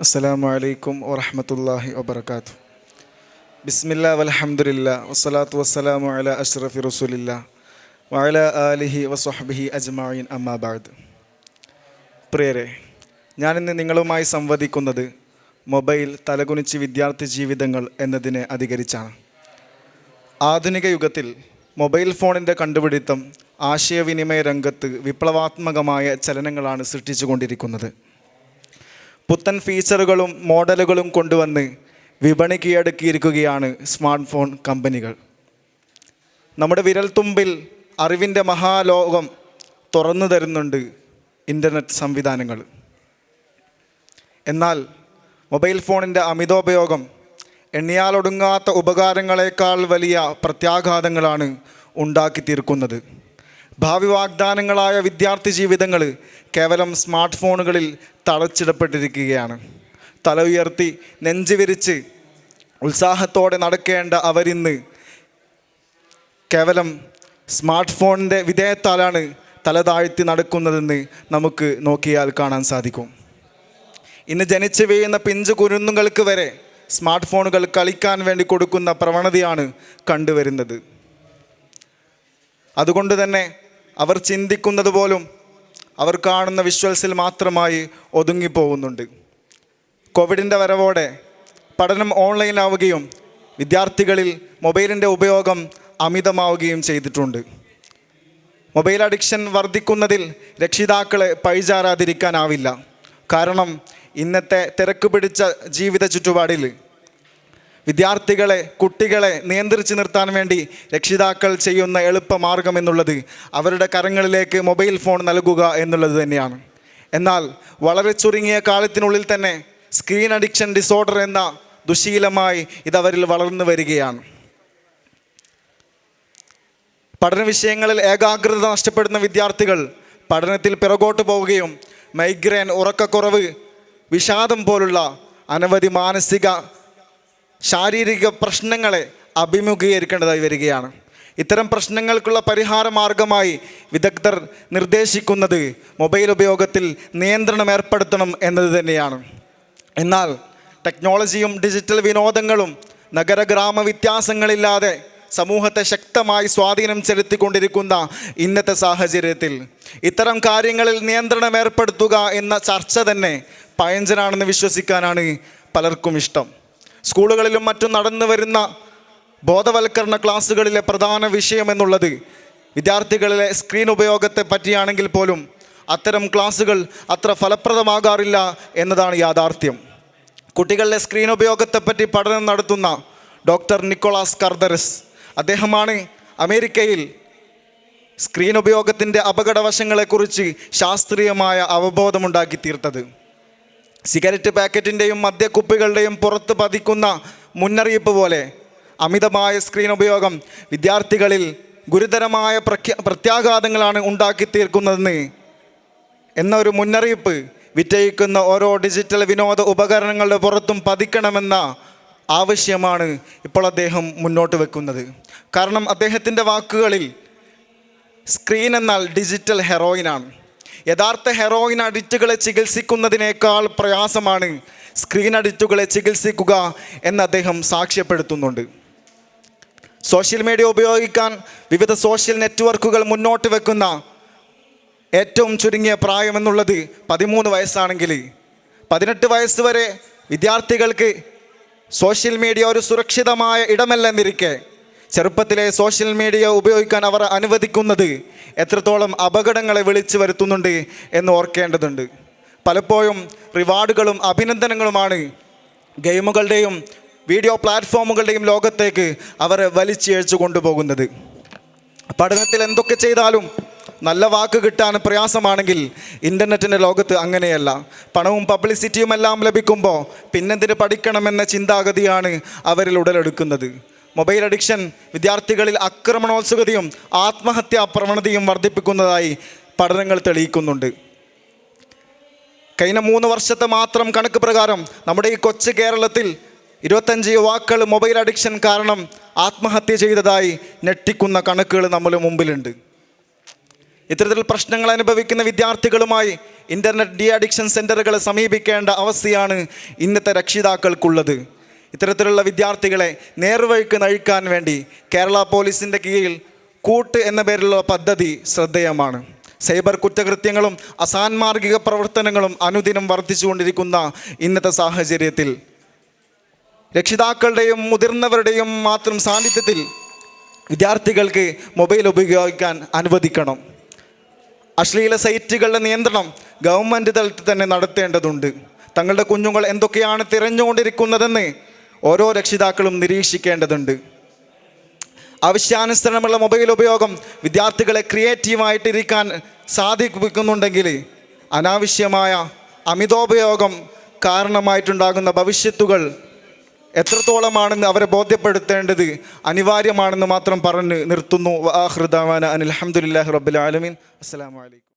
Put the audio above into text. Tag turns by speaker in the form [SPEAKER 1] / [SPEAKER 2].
[SPEAKER 1] അസ്സലാമു അലൈക്കും വറഹ്മത്തുള്ളാഹി വബറകാതുഹു. ബിസ്മില്ലാ വൽഹംദുലില്ലാ വസ്സലാത്തു വസ്സലാമു അലാ അഷ്റഫി റസൂലില്ലാ വഅലാ ആലിഹി വസ്വഹ്ബിഹി അജ്മഈൻ അമ്മാ ബഅദ്. പ്രിയരെ, ഞാനിന്ന് നിങ്ങളുമായി സംവദിക്കുന്നത് മൊബൈൽ തലകുനിച്ച് വിദ്യാർത്ഥി ജീവിതങ്ങൾ എന്നതിനെ അധികരിച്ചാണ്. ആധുനിക യുഗത്തിൽ മൊബൈൽ ഫോണിൻ്റെ കണ്ടുപിടുത്തം ആശയവിനിമയ രംഗത്ത് വിപ്ലവാത്മകമായ ചലനങ്ങളാണ് സൃഷ്ടിച്ചുകൊണ്ടിരിക്കുന്നത്. പുത്തൻ ഫീച്ചറുകളും മോഡലുകളും കൊണ്ടുവന്ന് വിപണി കീഴടക്കിയിരിക്കുകയാണ് സ്മാർട്ട് ഫോൺ കമ്പനികൾ. നമ്മുടെ വിരൽത്തുമ്പിൽ അറിവിൻ്റെ മഹാലോകം തുറന്നു തരുന്നുണ്ട് ഇൻ്റർനെറ്റ് സംവിധാനങ്ങൾ. എന്നാൽ മൊബൈൽ ഫോണിൻ്റെ അമിതോപയോഗം എണ്ണിയാലൊടുങ്ങാത്ത ഉപകാരങ്ങളെക്കാൾ വലിയ പ്രത്യാഘാതങ്ങളാണ് ഉണ്ടാക്കി തീർക്കുന്നത്. ഭാവി വാഗ്ദാനങ്ങളായ വിദ്യാർത്ഥി ജീവിതങ്ങൾ കേവലം സ്മാർട്ട് ഫോണുകളിൽ തളച്ചിടപ്പെട്ടിരിക്കുകയാണ്. തല ഉയർത്തി നെഞ്ചു വിരിച്ച് ഉത്സാഹത്തോടെ നടക്കേണ്ട അവരിന്ന് കേവലം സ്മാർട്ട് ഫോണിൻ്റെ വിധേയത്താലാണ് തല താഴ്ത്തി നടക്കുന്നതെന്ന് നമുക്ക് നോക്കിയാൽ കാണാൻ സാധിക്കും. ഇന്ന് ജനിച്ചു വീഴുന്ന പിഞ്ചു കുരുന്നുകൾക്ക് വരെ സ്മാർട്ട് ഫോണുകൾ കളിക്കാൻ വേണ്ടി കൊടുക്കുന്ന പ്രവണതയാണ് കണ്ടുവരുന്നത്. അതുകൊണ്ട് തന്നെ അവർ ചിന്തിക്കുന്നത് പോലും അവർ കാണുന്ന വിഷ്വൽസിൽ മാത്രമായി ഒതുങ്ങിപ്പോകുന്നുണ്ട്. കോവിഡിൻ്റെ വരവോടെ പഠനം ഓൺലൈനാവുകയും വിദ്യാർത്ഥികളിൽ മൊബൈലിൻ്റെ ഉപയോഗം അമിതമാവുകയും ചെയ്തിട്ടുണ്ട്. മൊബൈൽ അഡിക്ഷൻ വർദ്ധിക്കുന്നതിൽ രക്ഷിതാക്കളെ പഴിചാരാതിരിക്കാനാവില്ല. കാരണം ഇന്നത്തെ തിരക്ക് പിടിച്ച ജീവിത ചുറ്റുപാടിൽ കുട്ടികളെ നിയന്ത്രിച്ച് നിർത്താൻ വേണ്ടി രക്ഷിതാക്കൾ ചെയ്യുന്ന എളുപ്പമാർഗം എന്നുള്ളത് അവരുടെ കരങ്ങളിലേക്ക് മൊബൈൽ ഫോൺ നൽകുക എന്നുള്ളത് തന്നെയാണ്. എന്നാൽ വളരെ ചുരുങ്ങിയ കാലത്തിനുള്ളിൽ തന്നെ സ്ക്രീൻ അഡിക്ഷൻ ഡിസോർഡർ എന്ന ദുശീലമായി ഇതവരിൽ വളർന്നു വരികയാണ്. പഠന വിഷയങ്ങളിൽ ഏകാഗ്രത നഷ്ടപ്പെടുന്ന വിദ്യാർത്ഥികൾ പഠനത്തിൽ പിറകോട്ട് പോവുകയും മൈഗ്രെയിൻ, ഉറക്കക്കുറവ്, വിഷാദം പോലുള്ള അനവധി മാനസിക ശാരീരിക പ്രശ്നങ്ങളെ അഭിമുഖീകരിക്കേണ്ടതായി വരികയാണ്. ഇത്തരം പ്രശ്നങ്ങൾക്കുള്ള പരിഹാര മാർഗമായി വിദഗ്ധർ നിർദ്ദേശിക്കുന്നത് മൊബൈൽ ഉപയോഗത്തിൽ നിയന്ത്രണം ഏർപ്പെടുത്തണം എന്നത് തന്നെയാണ്. എന്നാൽ ടെക്നോളജിയും ഡിജിറ്റൽ വിനോദങ്ങളും നഗര ഗ്രാമ വ്യത്യാസങ്ങളില്ലാതെ സമൂഹത്തെ ശക്തമായി സ്വാധീനം ചെലുത്തിക്കൊണ്ടിരിക്കുന്ന ഇന്നത്തെ സാഹചര്യത്തിൽ ഇത്തരം കാര്യങ്ങളിൽ നിയന്ത്രണം ഏർപ്പെടുത്തുക എന്ന ചർച്ച തന്നെ പഴഞ്ചനാണെന്ന് വിശ്വസിക്കാനാണ് പലർക്കും ഇഷ്ടം. സ്കൂളുകളിലും മറ്റും നടന്നു വരുന്ന ബോധവൽക്കരണ ക്ലാസ്സുകളിലെ പ്രധാന വിഷയം എന്നുള്ളത് വിദ്യാർത്ഥികളിലെ സ്ക്രീൻ ഉപയോഗത്തെ പറ്റിയാണെങ്കിൽ പോലും അത്തരം ക്ലാസ്സുകൾ അത്ര ഫലപ്രദമാകാറില്ല എന്നതാണ് യാഥാർത്ഥ്യം. കുട്ടികളുടെ സ്ക്രീൻ ഉപയോഗത്തെപ്പറ്റി പഠനം നടത്തുന്ന ഡോക്ടർ നിക്കോളാസ് കർദരസ്, അദ്ദേഹമാണ് അമേരിക്കയിൽ സ്ക്രീൻ ഉപയോഗത്തിൻ്റെ അപകടവശങ്ങളെക്കുറിച്ച് ശാസ്ത്രീയമായ അവബോധമുണ്ടാക്കി തീർത്തത്. സിഗരറ്റ് പാക്കറ്റിൻ്റെയും മദ്യക്കുപ്പികളുടെയും പുറത്ത് പതിക്കുന്ന മുന്നറിയിപ്പ് പോലെ അമിതമായ സ്ക്രീൻ ഉപയോഗം വിദ്യാർത്ഥികളിൽ ഗുരുതരമായ പ്രത്യാഘാതങ്ങളാണ് ഉണ്ടാക്കി തീർക്കുന്നതെന്ന് എന്നൊരു മുന്നറിയിപ്പ് വിറ്റഴിക്കുന്ന ഓരോ ഡിജിറ്റൽ വിനോദ ഉപകരണങ്ങളുടെ പുറത്തും പതിക്കണമെന്ന ആവശ്യമാണ് ഇപ്പോൾ അദ്ദേഹം മുന്നോട്ട് വെക്കുന്നത്. കാരണം അദ്ദേഹത്തിൻ്റെ വാക്കുകളിൽ സ്ക്രീൻ എന്നാൽ ഡിജിറ്റൽ ഹെറോയിനാണ്. യഥാർത്ഥ ഹെറോയിൻ അഡിക്റ്റുകളെ ചികിത്സിക്കുന്നതിനേക്കാൾ പ്രയാസമാണ് സ്ക്രീൻ അഡിക്റ്റുകളെ ചികിത്സിക്കുക എന്ന് അദ്ദേഹം സാക്ഷ്യപ്പെടുത്തുന്നുണ്ട്. സോഷ്യൽ മീഡിയ ഉപയോഗിക്കാൻ വിവിധ സോഷ്യൽ നെറ്റ്വർക്കുകൾ മുന്നോട്ട് വെക്കുന്ന ഏറ്റവും ചുരുങ്ങിയ പ്രായമെന്നുള്ളത് 13 വയസ്സാണെങ്കിൽ 18 വയസ്സ് വരെ വിദ്യാർത്ഥികൾക്ക് സോഷ്യൽ മീഡിയ ഒരു സുരക്ഷിതമായ ഇടമല്ലെന്നിരിക്കെ ചെറുപ്പത്തിലെ സോഷ്യൽ മീഡിയ ഉപയോഗിക്കാൻ അവർ അനുവദിക്കുന്നത് എത്രത്തോളം അപകടങ്ങളെ വിളിച്ചു വരുത്തുന്നുണ്ട് എന്ന് ഓർക്കേണ്ടതുണ്ട്. പലപ്പോഴും റിവാർഡുകളും അഭിനന്ദനങ്ങളുമാണ് ഗെയിമുകളുടെയും വീഡിയോ പ്ലാറ്റ്ഫോമുകളുടെയും ലോകത്തേക്ക് അവരെ വലിച്ചിഴച്ചു കൊണ്ടുപോകുന്നത്. പഠനത്തിൽ എന്തൊക്കെ ചെയ്താലും നല്ല വാക്ക് കിട്ടാൻ പ്രയാസമാണെങ്കിൽ ഇൻ്റർനെറ്റിൻ്റെ ലോകത്ത് അങ്ങനെയല്ല. പണവും പബ്ലിസിറ്റിയും എല്ലാം ലഭിക്കുമ്പോൾ പിന്നെന്തിന് പഠിക്കണമെന്ന ചിന്താഗതിയാണ് അവരിൽ ഉടലെടുക്കുന്നത്. മൊബൈൽ അഡിക്ഷൻ വിദ്യാർത്ഥികളിൽ ആക്രമണോത്സുകതയും ആത്മഹത്യാ പ്രവണതയും വർദ്ധിപ്പിക്കുന്നതായി പഠനങ്ങൾ തെളിയിക്കുന്നുണ്ട്. കഴിഞ്ഞ 3 വർഷത്തെ മാത്രം കണക്ക് പ്രകാരം നമ്മുടെ ഈ കൊച്ചു കേരളത്തിൽ 25 യുവാക്കൾ മൊബൈൽ അഡിക്ഷൻ കാരണം ആത്മഹത്യ ചെയ്തതായി ഞെട്ടിക്കുന്ന കണക്കുകൾ നമ്മുടെ മുമ്പിലുണ്ട്. ഇത്തരത്തിൽ പ്രശ്നങ്ങൾ അനുഭവിക്കുന്ന വിദ്യാർത്ഥികളുമായി ഇൻ്റർനെറ്റ് ഡി അഡിക്ഷൻ സെൻ്ററുകളെ സമീപിക്കേണ്ട അവസ്ഥയാണ് ഇന്നത്തെ രക്ഷിതാക്കൾക്കുള്ളത്. ഇത്തരത്തിലുള്ള വിദ്യാർത്ഥികളെ നേർവഴിക്ക് നയിക്കാൻ വേണ്ടി കേരള പോലീസിൻ്റെ കീഴിൽ കൂട്ട് എന്ന പേരിലുള്ള പദ്ധതി ശ്രദ്ധേയമാണ്. സൈബർ കുറ്റകൃത്യങ്ങളും അസാൻമാർഗിക പ്രവർത്തനങ്ങളും അനുദിനം വർദ്ധിച്ചുകൊണ്ടിരിക്കുന്ന ഇന്നത്തെ സാഹചര്യത്തിൽ രക്ഷിതാക്കളുടെയും മുതിർന്നവരുടെയും മാത്രം സാന്നിധ്യത്തിൽ വിദ്യാർത്ഥികൾക്ക് മൊബൈൽ ഉപയോഗിക്കാൻ അനുവദിക്കണം. അശ്ലീല സൈറ്റുകളുടെ നിയന്ത്രണം ഗവൺമെൻറ് തലത്തിൽ തന്നെ നടത്തേണ്ടതുണ്ട്. തങ്ങളുടെ കുഞ്ഞുങ്ങൾ എന്തൊക്കെയാണ് തിരഞ്ഞുകൊണ്ടിരിക്കുന്നതെന്ന് ഓരോ രക്ഷിതാക്കളും നിരീക്ഷിക്കേണ്ടതുണ്ട്. ആവശ്യാനുസരണമുള്ള മൊബൈൽ ഉപയോഗം വിദ്യാർത്ഥികളെ ക്രിയേറ്റീവായിട്ടിരിക്കാൻ സാധിക്കുന്നുണ്ടെങ്കിൽ അനാവശ്യമായ അമിതോപയോഗം കാരണമായിട്ടുണ്ടാകുന്ന ഭവിഷ്യത്തുകൾ എത്രത്തോളമാണെന്ന് അവരെ ബോധ്യപ്പെടുത്തേണ്ടത് അനിവാര്യമാണെന്ന് മാത്രം പറഞ്ഞ് നിർത്തുന്നു. വആഖിറു ദഅവാന അനിൽ ഹംദുലില്ലാഹി റബ്ബിൽ ആലമീൻ. അസ്സലാമു അലൈക്കും.